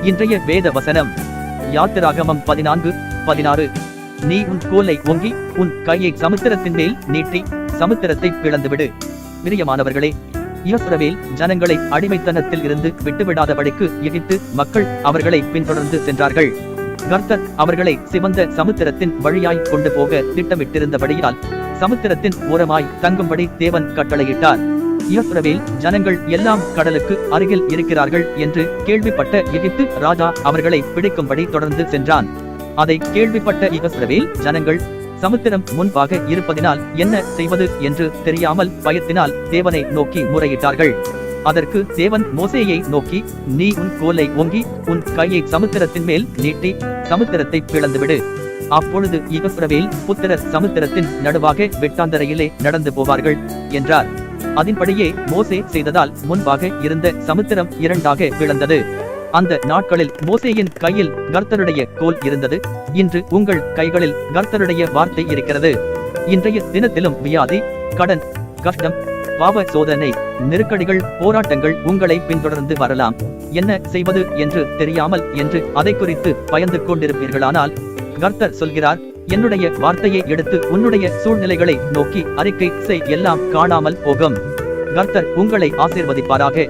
இன்றைய வேத வசனம் யாத்திராகமம் 14:16. நீ உன் கோலை ஓங்கி உன் கையை சமுத்திரத்தின் மேல் நீட்டி சமுத்திரத்தை பிளந்துவிடு. பிரியமானவர்களே, இஸ்ரவேல் ஜனங்களை அடிமைத்தனத்தில் இருந்து விட்டுவிடாதபடிக்கு எகிப்து மக்கள் அவர்களை பின்தொடர்ந்து சென்றார்கள். கர்த்தர் அவர்களை சிவந்த சமுத்திரத்தின் வழியாய் கொண்டு போக திட்டமிட்டிருந்தபடியால் சமுத்திரத்தின் ஓரமாய் தங்கும்படி தேவன் கட்டளையிட்டார். இஸ்ரவேல் ஜனங்கள் எல்லாம் கடலுக்கு அருகில் இருக்கிறார்கள் என்று கேள்விப்பட்ட எகிப்து ராஜா அவர்களை பிடிக்கும்படி தொடர்ந்து சென்றான். அதை கேள்விப்பட்ட இஸ்ரவேல் ஜனங்கள் சமுத்திரம் முன்பாக இருப்பதினால் என்ன செய்வது என்று தெரியாமல் பயத்தினால் தேவனை நோக்கி முறையிட்டார்கள். அதற்கு தேவன் மோசேயை நோக்கி, நீ உன் கோலை ஓங்கி உன் கையை சமுத்திரத்தின் மேல் நீட்டி சமுத்திரத்தை பிளந்துவிடு. அப்பொழுது இஸ்ரவேல் புத்திரர் சமுத்திரத்தின் நடுவாக வெட்டாந்தரையிலே நடந்து போவார்கள் என்றார். அதன்படியே மோசே செய்ததால் முன்பாக இருந்த சமுத்திரம் இரண்டாக பிளந்தது. அந்த நாட்களில் மோசேயின் கையில் கர்த்தருடைய கோல் இருந்தது. இன்று உங்கள் கைகளில் கர்த்தருடைய வார்த்தை இருக்கிறது. இன்றைய தினத்திலும் வியாதி, கடன், கஷ்டம், பாவ சோதனை, நெருக்கடிகள், போராட்டங்கள் உங்களை பின்தொடர்ந்து வரலாம். என்ன செய்வது என்று தெரியாமல் என்று அதை குறித்து பயந்து கொண்டிருப்பீர்களானால் கர்த்தர் சொல்கிறார், என்னுடைய வார்த்தையை எடுத்து உன்னுடைய சூழ்நிலைகளை நோக்கி அறிக்கை செய், எல்லாம் காணாமல் போகும். கர்த்தர் உங்களை ஆசீர்வதிப்பாராக.